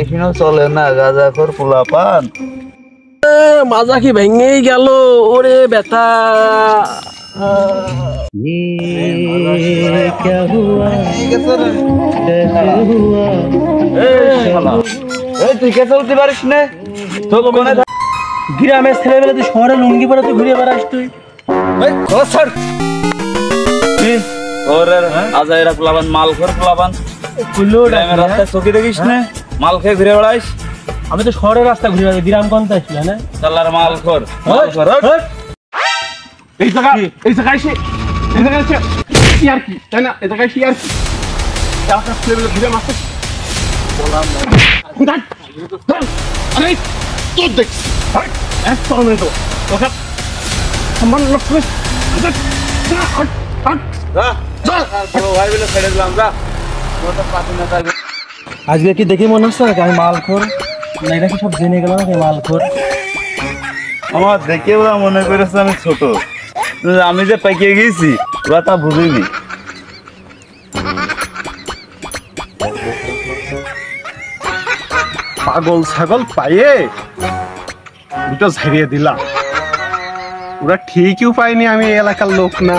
মেশিনও চলে না, গাঁজাখোর পোলাপান। মাজা কি ভেঙেই গেল, ওরে ব্যথা। তুই কে চলতে পারিস না? গ্রামের ছেলেবেলা তুই শহরে লুঙ্গি পরে তুই ঘুরে বেড়াস তুই। মালখোর পোলাপান রাস্তায় চকি দেখিস না, মাল খেয়ে ঘুরে বেড়াইস। আমি তো শহরের রাস্তা ঘুরে বেড়াই, গ্রাম কোনটা ছিল না? চালার মালখোর। এই জায়গায় কি আর কি, তাই না? এই জায়গায় কি আর কি ঘুরে মারতে আরে তোর দেখছি একদম তো ওকে সম্মান লক্ষ্য আজকে কি দেখে মনে হচ্ছে নাকি আমি মালখোর? না এটা কি সব জেনে গেল নাকি মালখোর? আমার দেখে ওরা মনে করেছে আমি ছোট, আমি যে পাইকে গেছি ওরা তা বুঝিনি। পাগল ছাগল পাইয়ে দুটো ঝাড়িয়ে দিলাম, ওরা ঠিকই পাইনি আমি এলাকার লোক না।